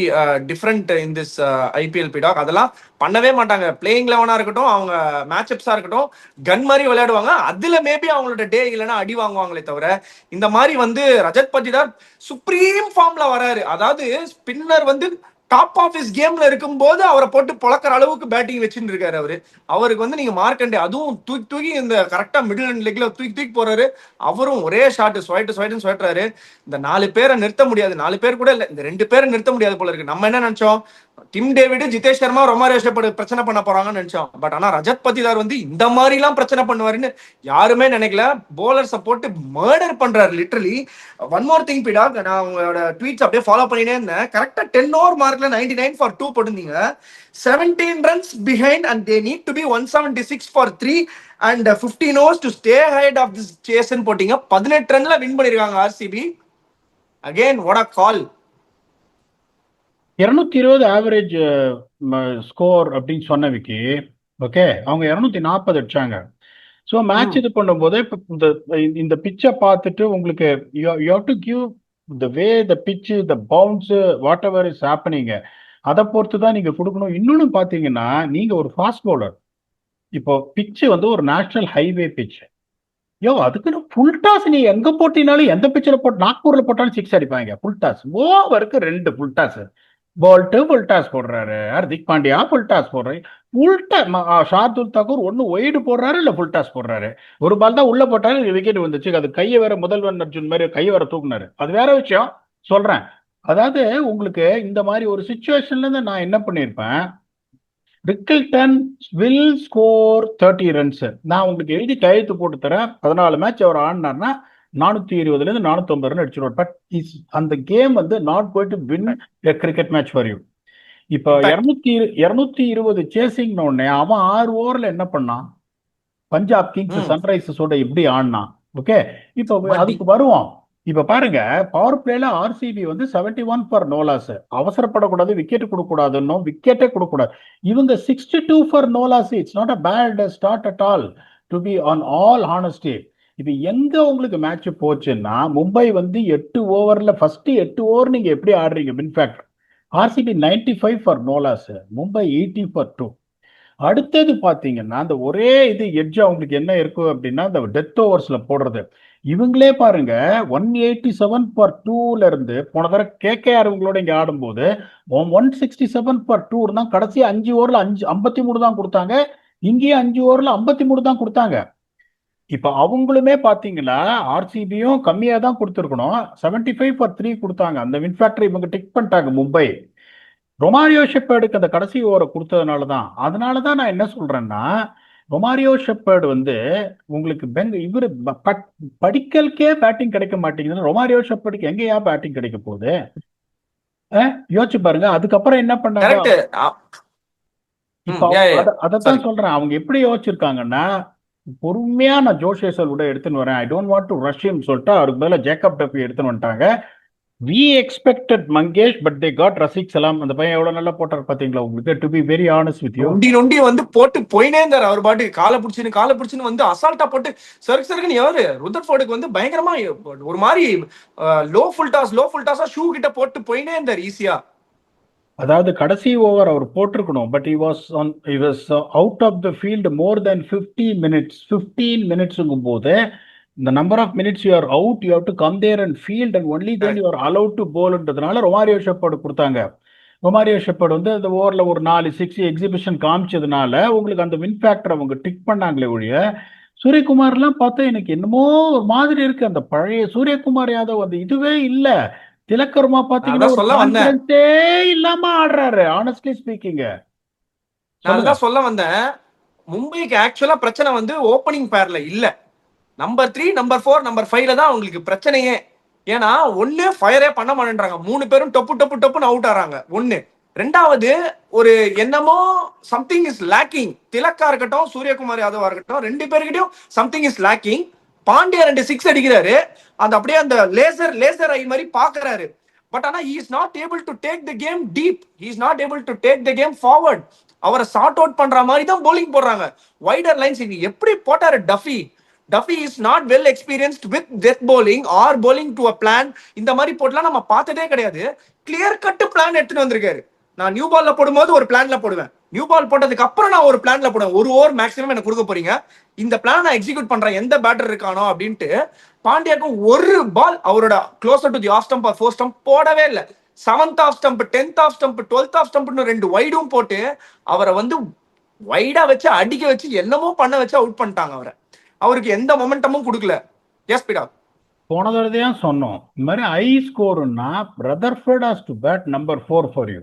different in this IPL pidok. அதெல்லாம் பண்ணவே மாட்டாங்க. பிளேயிங் 11 இருக்கட்டும், அவங்க மேட்சப்ஸா இருக்கட்டும், கன் மாதிரி விளையாடுவாங்க. அதுல மேபி அவங்களோட டே இல்லைன்னா அடி வாங்குவாங்களே தவிர, இந்த மாதிரி வந்து ரஜத் பட்டிதார் சுப்ரீம் ஃபார்ம்ல வராரு. அதாவது ஸ்பின்னர் வந்து டாப் ஆஃப் இஸ் கேம்ல இருக்கும்போது அவரை போட்டு பொழக்கிற அளவுக்கு பேட்டிங் வச்சுட்டு இருக்காரு அவரு. அவருக்கு வந்து நீங்க மார்க்கண்டே அதுவும் தூக்கி தூக்கி இந்த கரெக்டா மிடில் அண்ட் லெக்ல தூக்கி தூக்கி போறாரு. அவரும் ஒரே ஷாட் ஸ்வைட்டுன்னு ஸ்வைட்டுறாரு. இந்த 4 பேரை நிறுத்த முடியாது. 4 பேர் கூட இல்ல, இந்த 2 பேரை நிறுத்த முடியாது போல இருக்கு. நம்ம என்ன நினைச்சோம், Tim David, Jitesh Sharma, Romario shepherd பிரச்சனை பண்ண போறாங்கன்னு நினைச்சோம். பட் ஆனா ரஜத் பட்டிதார் வந்து இந்த மாதிரி எல்லாம் பிரச்சனை பண்ணுவாருன்னு யாருமே நினைக்கல. போலர்ஸை போட்டு மர்டர் பண்றாரு லிட்டரலி. ஒன் மோர் திங் பிடாக், நான் உங்களோட ட்வீட்ஸ் அப்படியே ஃபாலோ பண்ணினே இருந்தேன். கரெக்டா 10 ஓவர் மார்க்ல 99 for 2 போட்டிருந்தீங்க. 17 runs behind and they need to be 176 for 3 and 15 overs to stay ahead of this chase ன்னு போட்டீங்க. 18 ரன்ல வின் பண்ணிருக்காங்க RCB. Again what a call. 220 average score அப்படின்னு சொன்ன விக்கி. ஓகே, அவங்க 240 அடிச்சாங்க. ஸோ மேட்ச் இது பண்ணும்போது இப்போ இந்த பிச்சை பார்த்துட்டு உங்களுக்கு யூ டு கிவ் த வே த பிச்சு, த பவுன்ஸு, வாட் எவர் இஸ் ஹேப்பனிங்க, அதை பொறுத்து தான் நீங்கள் கொடுக்கணும். இன்னொன்று பார்த்தீங்கன்னா, நீங்கள் ஒரு ஃபாஸ்ட் பவுலர். இப்போ பிச்சு வந்து ஒரு நேஷனல் ஹைவே பிச்சு. அதுக்குன்னு ஃபுல் டாஸ் நீ எங்கே போட்டினாலும், எந்த பிச்சில் போட்டு, நாக்பூரில் போட்டாலும் 6 அடிப்பாங்க. ஃபுல் டாஸ் ஓவருக்கு 2 full toss. Bolt full toss போடுறாரு, ஹர்திக் பாண்டியா ஃபுல் டாஸ் போடுறாரு, ஷார்துல் தாக்கூர் ஒன்று ஒய்டு போடுறாரு, இல்லை ஃபுல் டாஸ் போடுறாரு. ஒரு பால் தான் உள்ள போட்டாரு, விக்கெட் வந்துச்சு. அது கையை வேற முதல்வன் அர்ஜுன் மாதிரி கையை வேற தூக்குனாரு. அது வேற விஷயம் சொல்றேன். அதாவது உங்களுக்கு இந்த மாதிரி ஒரு சுச்சுவேஷன்ல இருந்து நான் என்ன பண்ணியிருப்பேன், ரிக்கில்டன் வில் ஸ்கோர் 30 runs. நான் உங்களுக்கு எழுதி கையெழுத்து போட்டு தரேன். 14 மேட்ச் அவர் ஆடினார்னா 420 450 ரன் அடிச்சிருவார். பட் அந்த கேம் வந்து not going to win a cricket match for you. இப்போ 220 சேசிங் உடனே அவன் 6 ஓவர்ல என்ன பண்ணான், பஞ்சாப் கிங்ஸ் சன்ரைசர்ஸோட எப்படி ஆடினான். ஓகே, இப்போ அதுக்கு வருவோம். இப்ப பாருங்க, பவர் பிளேல ஆர்சிபி வந்து 71 for no loss. அவசரப்படக்கூடாது, விக்கெட் கொடுக்கூடாதுன்னு, விக்கெட்டே கொடுக்கூடாது. இவங்க 62 for no loss. It's not a bad start at all, to be on all honesty. இப்ப எங்க உங்களுக்கு மேட்ச் போச்சுன்னா, மும்பை வந்து 8 ஓவர்ல ஃபர்ஸ்ட் 8 ஓவர் நீங்க எப்படி ஆடுறீங்க. In fact RCB 95 for no loss, Mumbai 80 for 2. அடுத்தது பாத்தீங்கன்னா, அந்த ஒரே இது எட்ஜ் அவங்களுக்கு என்ன இருக்கும் அப்படின்னா, இந்த டெத் ஓவர்ஸ்ல போடுறது. இவங்களே பாருங்க, 187 for 2ல இருந்து போன தடவை கேகேஆர் இவங்களோட இங்க ஆடும்போது 167 for 2 தான். கடைசி 5 ஓவர்ல 53 தான் கொடுத்தாங்க. இங்கேயும் 5 ஓவர்ல 53 தான் கொடுத்தாங்க. இப்ப அவங்களுமே பாத்தீங்கன்னா ஆர்சிபியும் கம்மியா தான் கொடுத்துருக்கணும், 75 for 3 கொடுத்தாங்க. அந்த வின் ஃபேக்டர் இவங்க டிக் பண்ணிட்டாங்க மும்பை. ரொமாரியோ ஷெப்பர்டுக்கு அந்த கடைசி ஓவரை கொடுத்ததுனால தான். அதனால தான் நான் என்ன சொல்றேன்னா, ரொமாரியோ ஷெப்பர்டு வந்து உங்களுக்கு இவரு படிக்கலுக்கே பேட்டிங் கிடைக்க மாட்டேங்குதுன்னா ரொமாரியோ ஷெப்பர்டுக்கு எங்கேயா பேட்டிங் கிடைக்க போகுது? யோசிச்சு பாருங்க. அதுக்கப்புறம் என்ன பண்ணாங்க, இப்ப யா யா சாரி. அதைத்தான் சொல்றேன். அவங்க எப்படி யோசிச்சிருக்காங்கன்னா, பொறுமையா நான் ஜோஷ் ஹேசல்வுட்டை எடுத்துன்னு வரேன், I don't want to rush him சொல்லிட்டு அவருக்கு பதிலா ஜேக்கப் டஃபி எடுத்துன்னு வந்துட்டாங்க. We expected Mangesh, but they got Rasikh Salam. அந்த பையன் எவ்வளவு நல்லா போட்டார் பாத்தீங்களா உங்களுக்கு? To be very honest with you. நொண்டி நொண்டி வந்து போட்டு போயினே இருந்தாரு அவர் பாட்டு, காலை பிடிச்சுன்னு வந்து அசால்ட்டா போட்டு சருக்கு சருக்குன்னு எவரு ருதர்ஃபோர்டுக்கு வந்து பயங்கரமா ஒரு மாதிரி லோ ஃபுல் டாஸா ஷூ கிட்ட போட்டு போயினே இருந்தார் ஈஸியா. அதாவது கடைசி ஓவர் அவர் போட்டிருக்கணும், but he was out of the field more then 15 மினிட்ஸுங்கும் போது இந்த number of minutes you are out, you have to come there and field and only then you are allowed to போல்ன்றதுனால ரொமாரியோ ஷெப்பர்டு கொடுத்தாங்க. Romario Shepherd வந்து அந்த ஓவரில் ஒரு 4 6 exhibition காமிச்சதுனால உங்களுக்கு அந்த வின் ஃபேக்டர் அவங்க டிக் பண்ணாங்களே ஒழிய, சூரியகுமார்லாம் பார்த்தா எனக்கு என்னமோ ஒரு மாதிரி இருக்கு. அந்த பழைய சூரியகுமார் யாதவ் அந்த இதுவே இல்லை. திலக்கர்மா பாத்தீங்கன்னா அதான் ஒரு சொல்ல வந்தேன், கான்பிடன்ஸே இல்லாம ஆடுறாரு, ஆனஸ்ட்லி ஸ்பீக்கிங். நான் சொல்லுங்க. அதுதான் சொல்ல வந்தேன். மும்பைக்கு ஆக்சுவலா பிரச்சனை வந்து ஓப்பனிங் பேர்ல இல்ல, நம்பர் 3 நம்பர் 4 நம்பர் 5ல தான் அவங்களுக்கு பிரச்சனையே. ஏன்னா ஒண்ணு ஃபயரே பண்ண மாட்டேன்றாங்க, 3 பேரும் டொப்பு டொப்பு டொப்புன்னு அவுட் ஆறாங்க ஒண்ணு. ரெண்டாவது ஒரு என்னமோ சம்திங் இஸ் லேக்கிங். திலக்கா இருக்கட்டும் சூரியகுமார் யாதவா இருக்கட்டும் 2 பேர்கிட்டயும் சம்திங் இஸ் லேக்கிங். பாண்டியா 2 6 அடிக்கிறாரு, அந்த அப்படியே அந்த லேசர் ஐ மாதிரி பாக்குறாரு. பட் ஆனா he is not able to take the game deep, he is not able to take the game forward. அவரை சார்ட் அவுட் பண்ற மாதிரி தான் bowling போடுறாங்க, வைடர் லைன்ஸ். இது எப்படி போட்டாரு Duffy? Duffy is not well experienced with death bowling or bowling to a plan. இந்த மாதிரி போட்டுலாம் நம்ம பார்த்ததே கிடையாது. கிளியர் கட் பிளான் எடுத்துட்டு வந்திருக்காரு. நான் நியூ பால்ல போடும்போது ஒரு பிளான்ல போடுவேன், நியூ பால் போட்டதுக்கு அப்புறம் நான் ஒரு பிளான்ல போடுவேன். ஒரு ஓவர் மேக்ஸிமம் எனக்கு கொடுக்க போறீங்க, இந்த பிளான் நான் எக்ஸிக்யூட் பண்றேன், எந்த பேட்டர் இருக்கானோ அப்படின்ட்டு. பாண்டியாக்கு ஒரு பால் அவரோட closer to the off stump or four stump போடவே இல்லை. 7th off stump, 10th off stump, 12th off ஸ்டம்ப்னு 2 வைடும் போட்டு அவரை வந்து வைடா வச்சு அடிக்க வச்சு என்னமோ பண்ண வச்சு அவுட் பண்ணிட்டாங்க அவரை. அவருக்கு எந்த மொமெண்டமும் கொடுக்கல. எஸ் பிடா, போன தடவைதான் சொன்னோம், இந்த மாதிரி ஹை ஸ்கோர்னா Rutherford has to bat number 4 for you.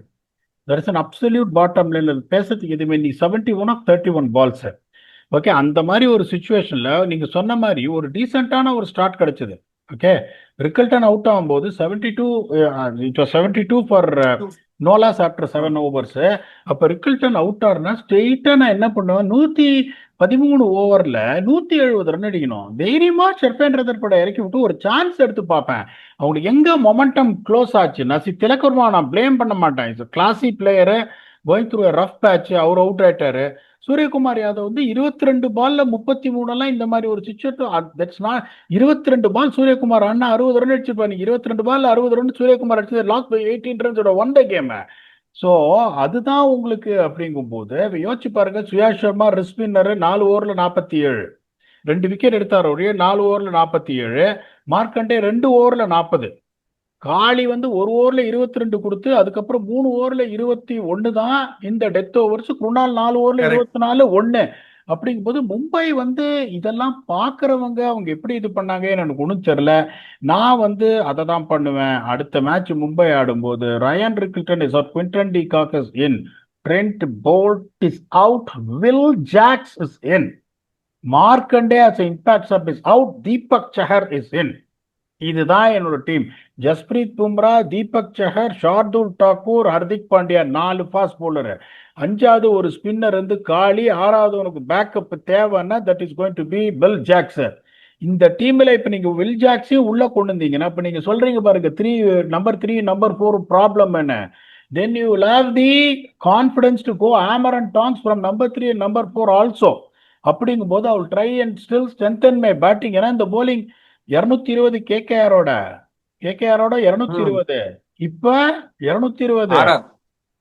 That is an absolute bottom line. பேசுறதுக்கு எதுவுமே நீ 71 ஆஃப் 31 பால்ஸ். ஓகே, அந்த மாதிரி ஒரு சுச்சுவேஷன்ல நீங்க சொன்ன மாதிரி ஒரு டீசென்டான ஒரு ஸ்டார்ட் கிடைச்சது. ஓகே, ரிக்கல்டன் அவுட் ஆகும்போது 72 ஃபார் நோலாஸ் ஆஃப்டர் 7 ஓவர்ஸ். அப்ப ரிக்கல்டன் அவுட் ஆறுனா ஸ்ட்ரெயிட்டா நான் என்ன பண்ணுவேன், 113 ஓவர்ல 170 ரன் அடிக்கணும். தைரியமா ஷெர்பேன் ரதர்ஃபோர்ட இறக்கி விட்டு ஒரு சான்ஸ் எடுத்து பார்ப்பேன். அவங்களுக்கு எங்க மொமெண்டம் க்ளோஸ் ஆச்சு. நசி திலகர்மா நான் பிளேம் பண்ண மாட்டேன், it's classy player going through rough patch, அவர் அவுட் ஆயிட்டாரு. சூரியகுமார் யாதவ் வந்து 22 பால்ல 33 எல்லாம் இந்த மாதிரி ஒரு situation. That's not 22 ball Suryakumar அண்ணா 60 ரன் அடிச்சிருப்பாங்க. 22 பால் 60 ரன் சூரியகுமார் அடிச்சது லாஸ்ட் 18 ரன்ஸோட ஒன் டே கேம். ஸோ அதுதான் உங்களுக்கு அப்படிங்கும் போது யோசிச்சு பாருங்க. சுயாஷ் சர்மா ரிஸ்பின்னர் 4 ஓவர்ல 47, 2 விக்கெட் எடுத்தார். ஒரே 4 ஓவர்ல 47. மார்க்கண்டே 2 ஓவர்ல 40. காளி வந்து 1 ஓவர்ல 22 கொடுத்து அதுக்கப்புறம் 3 ஓவர்ல 21 தான் இந்த டெத் ஓவர்ஸ். குருணால் 4 ஓவர்ல 24 1. அப்படிங்கும்போது மும்பை வந்து இதெல்லாம் பாக்குறவங்க அவங்க எப்படி இது பண்ணாங்க எனக்கு ஒன்றும் தெரியல. நான் வந்து அதை தான் பண்ணுவேன். அடுத்த மேட்ச் மும்பை ஆடும்போது Ryan Rickelton is out, Quinton de Kock is in, Trent Boult is out, Will Jacks is in, Markande as an impact sub is out, Deepak Chahar is in. இதுதான் என்னோட team. Jasprit Bumrah, Deepak Chahar, Shardul Thakur, Hardik Pandya 4 fast bowler. 5வது ஒரு ஸ்பின்னர் வந்து காளி. 6வது உனக்கு பேக்கப் தேவைன்னா that is going to be Will Jacks. இந்த டீம்ல இப்ப நீங்க வில் ஜாக்ஸையும் உள்ள கொண்டு வந்தீங்கன்னா இப்ப நீங்க சொல்றீங்க பாருங்க நம்பர் 3 நம்பர் 4 ப்ராப்ளம் என்ன, then you will have the confidence to go hammer and tongs from number 3 and number 4 also. அப்படிங்கும் போது I will try and still strengthen my batting. ஏன்னா இந்த bowling 220 கேகேஆரோட 220, இப்ப 220.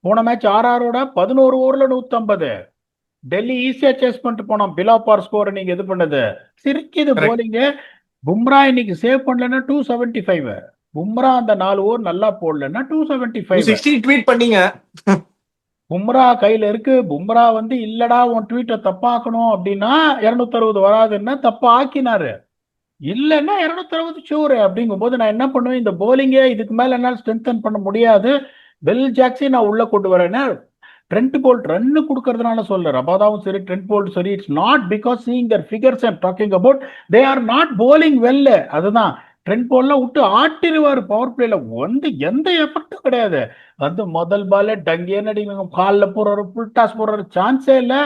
போன மேட்ச் ஆர்ஆரோட 11 ஓவர்ல 150. டெல்லி ஈஸியா சேஸ் பண்ணிட்டு போனோம். பிலா பார் ஸ்கோர் நீங்க இது பண்ணது சிரிக்குது போலிங்க. பும்ரா இன்னைக்கு சேவ் பண்ணலன்னா 275. பும்ரா அந்த 4 ஓவர் நல்லா போடலன்னா 275 ட்வீட் பண்ணீங்க. பும்ரா கையில இருக்கு. பும்ரா வந்து இல்லடா உன் ட்வீட்டை தப்பாக்கணும் அப்படின்னா 260 வராதுன்னா தப்பா ஆக்கினாரு. இல்லைன்னா 260 ஷூர். அப்படிங்கும் போது நான் என்ன பண்ணுவேன், இந்த போலிங்கே இதுக்கு மேல என்னால் ஸ்ட்ரென்தன் பண்ண முடியாது. வில் ஜாக்ஸை நான் உள்ள கொண்டு வரேன்னா ட்ரெண்ட் போல்ட் ரன்னு கொடுக்கறதுனால சொல்ல, ரபாதாவும் சரி ட்ரெண்ட் போல்ட் சரி, it's not because seeing their figures I'm talking about, they are not bowling well. அதுதான் ட்ரெண்ட் போல்லாம் விட்டு ஆட்டிடுவாரு பவர் பிளேல, வந்து எந்த எஃபெக்டும் கிடையாது. வந்து முதல் பால்ல டங்கேன்னு அடிக்கணும், காலில் போடுறாரு, ஃபுல் டாஸ் போடுறாரு, சான்ஸே இல்லை.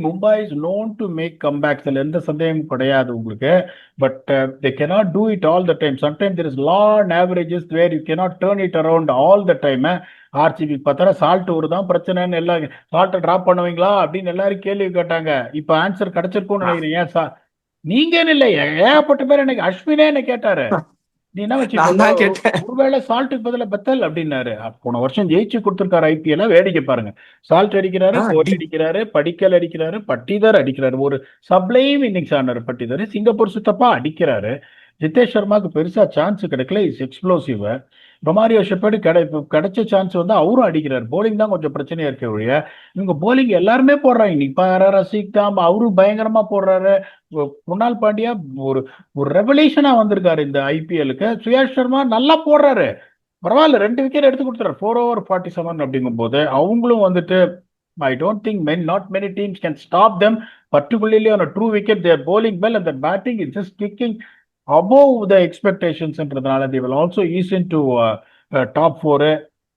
Mumbai is known to make comebacks, எந்த சந்தேகமும் கிடையாது உங்களுக்கு. But they cannot do it all the time. Sometimes there is law and averages where you cannot turn it around all the time. RCB பார்த்தா salt ஒரு தான் பிரச்சனைன்னு எல்லாம், சால்ட்டை டிராப் பண்ணுவீங்களா அப்படின்னு எல்லாரும் கேள்வி கேட்டாங்க. இப்போ ஆன்சர் கிடைச்சிருக்கும்னு நினைக்கிறேன். ஏன் சார் நீங்கன்னு இல்லை, ஏகப்பட்ட பேர் எனக்கு அஸ்வினே என்ன கேட்டாரு, நீ என்ன நான் வச்சுக்கோ, தான் கேட்டேன். ஒருவேளை சால்ட்டுக்கு பதிலா பெத்தல் அப்படின்னாரு. போன வருஷம் ஜெயிச்சு கொடுத்துருக்காரு ஐபிஎல், வேடிக்கை பாருங்க. சால்ட் அடிக்கிறாரு, கோலி அடிக்கிறாரு, படிக்கல் அடிக்கிறாரு, பட்டிதர் அடிக்கிறாரு. ஒரு சப்ளைம் இன்னிங்ஸ் ஆனாரு பட்டிதர். சிங்கப்பூர் சுத்தப்பா அடிக்கிறாரு. ஜிதேஷ் சர்மாக்கு பெருசா சான்ஸ் கிடைக்கல, இஸ் எக்ஸ்ப்ளோசிவ். ரொமாரியோ ஷெப்பர்டு கிடைச்ச சான்ஸ் வந்து அவரும் அடிக்கிறார். போலிங் தான் கொஞ்சம் பிரச்சனையா இருக்க ஒழிய இவங்க போலிங் எல்லாருமே போடுறாங்க. இன்னைக்கு ரசிக் தாம் அவரும் பயங்கரமா போடுறாரு. குணால் பாண்டியா ஒரு ஒரு ரெவல்யூஷனா வந்திருக்காரு இந்த ஐபிஎலுக்கு. சுயாஷ் சர்மா நல்லா போடுறாரு, பரவாயில்ல, 2 விக்கெட் எடுத்து கொடுத்துறாரு 4 over 47 அப்படிங்கும் போது அவங்களும் வந்துட்டு I don't think not many teams can stop them, particularly on a true wicket. They are bowling well and the batting is just kicking above the expectations. They will also ease into top 4.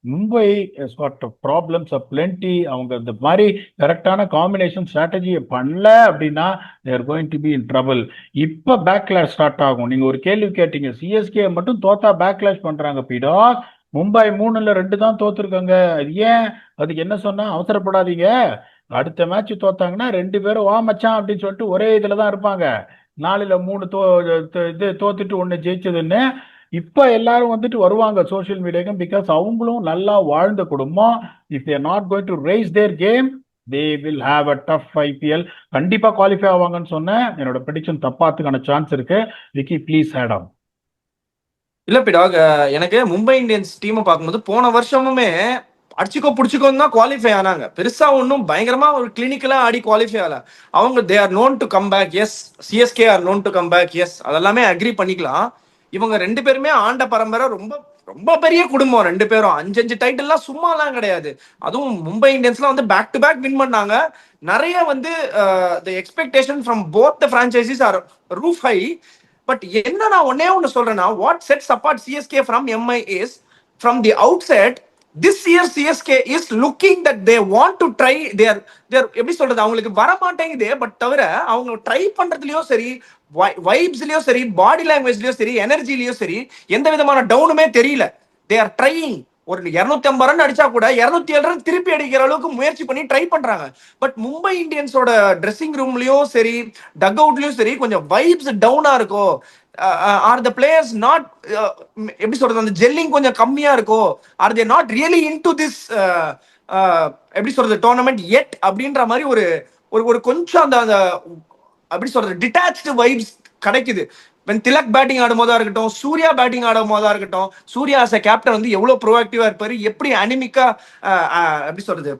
Mumbai has got problems of plenty. அவங்க இந்த மாதிரி கரெக்டான combination ஸ்ட்ராட்டஜியை பண்ணல அப்படின்னா they are going to be in trouble. இப்போ backlash start ஆகும். நீங்க ஒரு கேள்வி கேட்டீங்க, சிஎஸ்கே மட்டும் தோத்தா பேக்லாஷ் பண்றாங்க பீடா. மும்பை 3ல் 2 தான் தோத்துருக்காங்க. அது ஏன், அதுக்கு என்ன சொன்னா, அவசரப்படாதீங்க, அடுத்த மேட்ச் தோத்தாங்கன்னா 2 பேரும் வா மச்சான் அப்படின்னு சொல்லிட்டு ஒரே இதுல தான் இருப்பாங்க. 4ல் 3 இது தோத்துட்டு 1 ஜெயிச்சதுன்னு இப்ப எல்லாரும் வந்துட்டு வருவாங்க சோசியல் மீடியாக்கு. பிகாஸ் அவங்களும் நல்லா வாழ்ந்த குடும்பம். If they're not going to raise their game, they will have a tough IPL. கண்டிப்பா குவாலிஃபை ஆவாங்கன்னு சொன்னேன். என்னோட ப்ரெடிக்ஷன் தப்பாத்துக்கான சான்ஸ் இருக்கு. Vicky please add on. இல்ல பிடாக், எனக்கு மும்பை இந்தியன்ஸ் டீமை பார்க்கும்போது போன வருஷமுமே அடிச்சுக்கோ பிடிச்சிக்கோன்னு தான் குவாலிஃபை ஆனாங்க. பெருசா ஒன்றும் பயங்கரமா ஒரு கிளினிக்கலா ஆடி குவாலிஃபை ஆகல. அவங்க they are known to come back, yes. CSK are known to come back, yes. அதெல்லாமே அக்ரி பண்ணிக்கலாம். இவங்க 2 பேருமே ஆண்ட பரம்பரை, ரொம்ப ரொம்ப பெரிய குடும்பம். 2 பேரும் 5 டைட்டில்லாம் சும்மாலாம் கிடையாது. அதுவும் மும்பை இந்தியன்ஸ்லாம் வந்து பேக் டு பேக் வின் பண்ணாங்க. நிறைய வந்து the expectation from both the franchises are roof high. But என்ன நான் ஒன்னே ஒன்று சொல்றேன்னா, what sets apart CSK from MI is from the outset this year CSK is looking that they want to try their எப்படி சொல்றது, அவங்களுக்கு வர மாட்டேங்குது. பட் தவிர அவங்க ட்ரை பண்றதுலயும் சரி, வைப்ஸ்லயும் சரி, பாடி லாங்குவேஜ்லயும் சரி, எனர்ஜிலயும் சரி, எந்த விதமான டவுனுமே தெரியல. They are drying. ஒரு 250 ரன் அடிச்சா கூட 207 ரன் திருப்பி அடிக்கிற அளவுக்கு முயற்சி பண்ணி ட்ரை பண்றாங்க. பட் மும்பை இந்தியன்ஸோட ட்ரெஸ்ஸிங் ரூம்லயும் சரி, டக் அவுட்லயும் சரி, கொஞ்சம் வைப்ஸ் டவுனா இருக்கும். ஆர் த பிளேயர்ஸ் நாட், எப்படி சொல்றது, அந்த ஜெல்லிங் கொஞ்சம் கம்மியா இருக்கும். Are they not really into this எப்படி சொல்றது டோர்னமெண்ட் எட் அப்படின்ற மாதிரி ஒரு ஒரு கொஞ்சம் அந்த அப்படி சொல்றது டிட்டாச்டு வைப்ஸ் கிடைக்குது. திலக் பேட்டிங் ஆடும் போதா இருக்கட்டும், சூர்யா பேட்டிங் ஆடும் போதா இருக்கட்டும், சூர்யா ஆஸ் அ கேப்டன் வந்து எவ்வளவு ப்ரோஆக்டிவா இருப்பாரு, எப்படி அனிமிக்கா எப்படி சொல்றது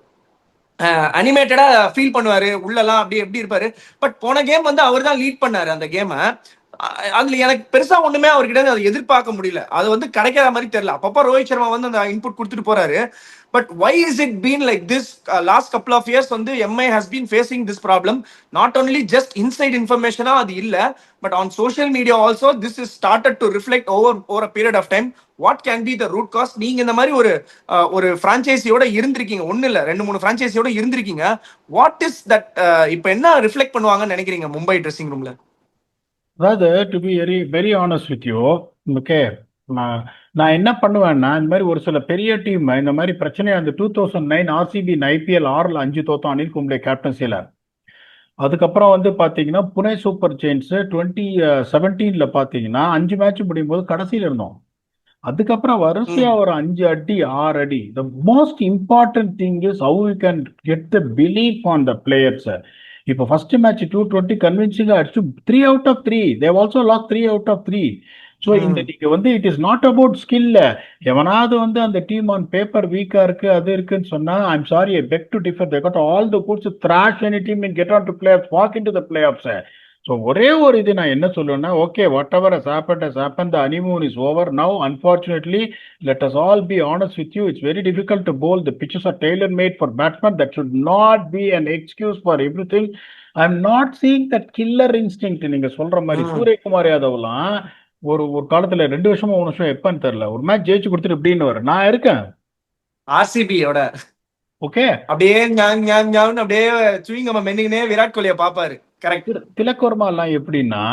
அனிமேட்டடா ஃபீல் பண்ணுவாரு உள்ளலாம், அப்படி எப்படி இருப்பாரு. பட் போன கேம் வந்து அவர் தான் லீட் பண்ணாரு அந்த கேமை. அதுல எனக்கு பெருசா ஒண்ணுமே அவர்கிட்ட அதை எதிர்பார்க்க முடியல. அது வந்து கிடைக்காத மாதிரி தெரியல. அப்பப்போ ரோஹித் சர்மா வந்து அந்த இன்புட் கொடுத்துட்டு போறாரு. But why is it been like this? Last couple of years வந்து MI has been facing this problem. Not only just inside information அது இல்ல, but on social media also this is started to reflect over a period of time. What can be the root cause? நீங்க இந்த மாதிரி ஒரு பிரான்ச்சைசியோட இருந்திருக்கீங்க, ஒண்ணு இல்ல 2-3 பிரான்ச்சைசியோட இருந்திருக்கீங்க. வாட் இஸ் தட், இப்போ என்ன ரிஃப்ளெக்ட் பண்ணுவாங்கன்னு நினைக்கிறீங்க மும்பை ட்ரெஸ்ஸிங் ரூம்ல? அதாவது to be very very honest with you, okay, நான் என்ன பண்ணுவேன்னா, இந்த மாதிரி ஒரு சில பெரிய டீம் இந்த மாதிரி பிரச்சனையா இந்த 2009 ஆர்சிபி ஐபிஎல் 6ல் 5 தோத்தோம் அனில் கும்ளே கேப்டன்சியில். அதுக்கப்புறம் வந்து பார்த்தீங்கன்னா புனே சூப்பர் ஜெயின்ஸ் 2017 பார்த்தீங்கன்னா 5 மேட்ச் முடியும் போது கடைசியில் இருந்தோம். அதுக்கப்புறம் வரிசையா ஒரு 5 அடி 6 அடி. The most important thing is how you can get the belief on the players. இப்போ ஃபர்ஸ்ட் மேட்ச் 220 கன்வின்சிங்கா அடிச்சு 3 out of 3. They've also lost 3 out of 3. So இந்த நீங்க வந்து it is not about skill. எவனாவது வந்து அந்த டீம் ஆன் பேப்பர் வீக்கா இருக்கு அது இருக்குன்னு சொன்னா, I'm sorry, I beg to differ. They got all the goods thrash any team and get on to playoffs, walk into the playoffs. So ஒரே ஒரு இது நான் என்ன சொல்லுவேன்னா, okay, whatever has happen, the honeymoon is over now. Unfortunately, let us all be honest with you, it's very difficult to bowl. The pitches are tailor made for batsmen. That should not be an excuse for every thing. I am not seeing that killer instinct நீங்க சொல்ற மாதிரி. சூரியகுமார் யாதவ்லாம் ஒரு ஒரு காலத்துல 2 வருஷமா 3 வருஷம் எப்பன்னு தெரியல, ஒரு மேட்ச் ஜெயிச்சு கொடுத்துட்டு இப்படின்னு வரும், நான் இருக்கேன். ஆர்சிபியோட ஓகே. அப்படியே ஞான் ஞான் ஞான்னு அப்படியே சுவிங்கம்ம மென்னுக்குனே விராட் கோலியை பாப்பாரு. கரெக்ட். திலக் வர்மா எல்லாம் எப்படின்னா,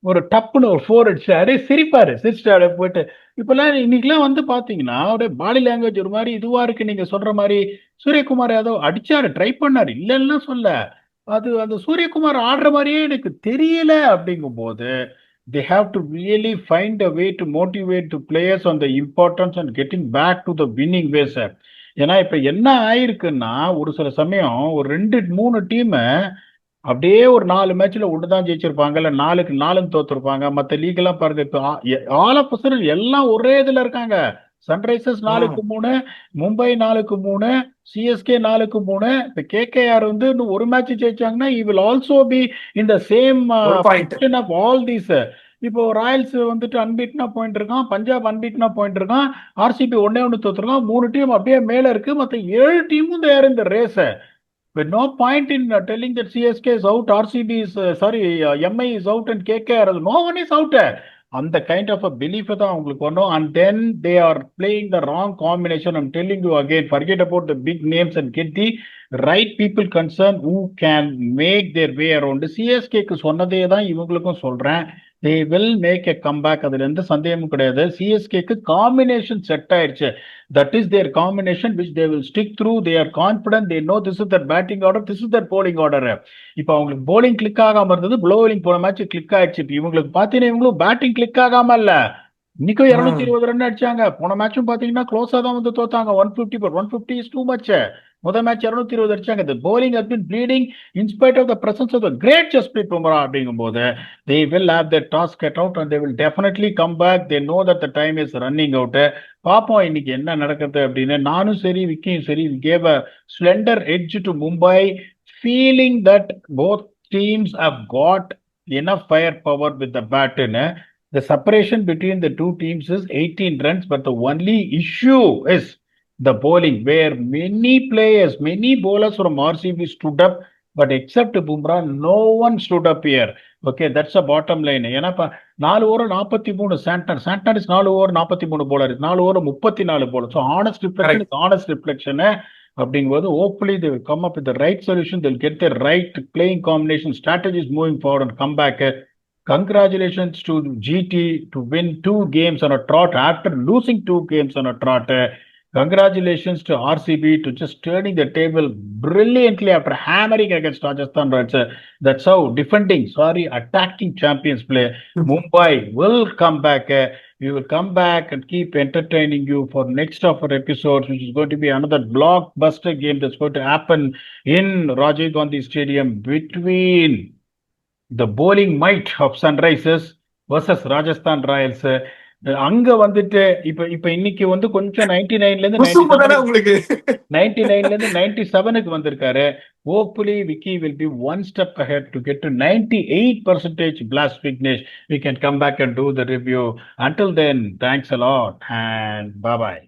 ஒரு டப்புன்னு ஒரு 4 அடிச்சு அப்படியே சிரிப்பாரு, சிரிச்சுட்டு அப்படியே போயிட்டு. இப்பெல்லாம் இன்னைக்கெல்லாம் வந்து பாத்தீங்கன்னா அப்படியே பாடி லாங்குவேஜ் ஒரு மாதிரி இதுவா இருக்கு. நீங்க சொல்ற மாதிரி சூரியகுமார் யாதவ் அடிச்சாரு, ட்ரை பண்ணாரு, இல்லைன்னா சொல்ல. அது அந்த சூரியகுமார் ஆடுற மாதிரியே எனக்கு தெரியல. அப்படிங்கும் போது they have to really find a way to motivate the players on the importance and getting back to the winning ways. ஏன்னா இப்ப என்ன ஆயிருக்குன்னா, ஒரு சில சமயம் ஒரு 2 3 டீம் அப்படியே ஒரு 4 மேட்ச்ல ஒண்ணுதான் ஜெயிச்சிருப்பாங்க, இல்ல 4க்கு 4 தோத்துருப்பாங்க. மத்த லீக் எல்லாம் பாருங்க, இப்ப ஆல் ஆஃப் சடன் எல்லாம் ஒரே இதுல இருக்காங்க. சன்ரைசர்ஸ் 4க்கு 3, மும்பை 4க்கு 3, சிஎஸ்கே 4க்கு 3. இப்ப கேகேஆர் வந்து இன்னும் ஒரு மேட்ச் ஜெயிச்சாங்கன்னா he will also be in the same ஒரு point. position of all these. இப்போ ராயல்ஸ் வந்துட்டு அன்பீட்னா பாயிண்ட் இருக்கான், பஞ்சாப் அன்பீட்னா பாயிண்ட் இருக்கான், ஆர்சிபி ஒன்னே ஒன்று தோத்துருக்கான். 3 டீம் அப்படியே மேல இருக்கு, மத்த 7 டீமும் தேர் இந்த race. But no point in telling that CSK is out, RCB is MI is out and KKR is, no one is out. அந்த கைண்ட் ஆஃப் அ பிலீஃப் தான் அவங்களுக்கு வரணும். And then they are playing the wrong combination. I'm telling you again, forget about the big names and get the right people concern who can make their way around. சிஎஸ்கேக்கு சொன்னதே தான் இவங்களுக்கும் சொல்றேன். They will make a comeback, அதுல எந்த சந்தேகமும் கிடையாது. சிஎஸ்கேக்கு காம்பினேஷன் செட் ஆயிடுச்சு. That is their combination which they will stick through. They are confident. They know this is their batting order, this is their bowling order. இப்போ அவங்களுக்கு bowling click ஆகாம இருந்தது, bowling போன மேட்ச் கிளிக் ஆயிடுச்சு. இப்போ இவங்களுக்கு பாத்தீங்கன்னா இவங்களும் பேட்டிங் கிளிக் ஆகாம இல்ல, இன்னைக்கும் 220 ரன் அடிச்சாங்க. போன மேட்சும் பாத்தீங்கன்னா க்ளோஸா தான் வந்து தோத்தாங்க. 150, but 150 is too much. முதல் மேட்ச் 220 அடிச்சாங்க. The bowling has been bleeding in spite of the presence of the great Jasprit Bumrah. அப்படிங்கும் போது they will have their task cut out and they will definitely come back. They know that the time is running out. பாப்போம் இன்னைக்கு என்ன நடக்குது அப்படின்னு. நானும் சரி, விக்கியும் சரி, gave a slender edge to Mumbai, feeling that both teams have got enough firepower with the bat. The separation between the two teams is 18 runs, but the only issue is the bowling, where many players, many bowlers from RCB stood up, but except Bumrah, no one stood up here. Okay, that's the bottom line. ஏன்னா 4 over 43 Santner is 4 over 43 bowler, 4 over 34 bowler. So honest reflection is honest reflection. அப்படிங்கும்போது hopefully they will come up with the right solution. They'll get the right playing combination strategies moving forward and come back. Congratulations to GT to win 2 games on a trot after losing 2 games on a trot. Congratulations to RCB to just turning the table brilliantly after hammering against Rajasthan Royals. That's how attacking champions play. Mumbai will come back. We will come back and keep entertaining you for next of our episodes, which is going to be another blockbuster game that's going to happen in Rajiv Gandhi Stadium between the bowling might of Sunrisers versus Rajasthan Royals. அங்க வந்துட்டு இப்ப இன்னைக்கு வந்து கொஞ்சம் 99ல இருந்து 97க்கு வந்திருக்காரு. Hopefully Vicky will be one step ahead to get to 98% blast Vignesh. We can come back and do the review. Until then, thanks a lot and bye bye.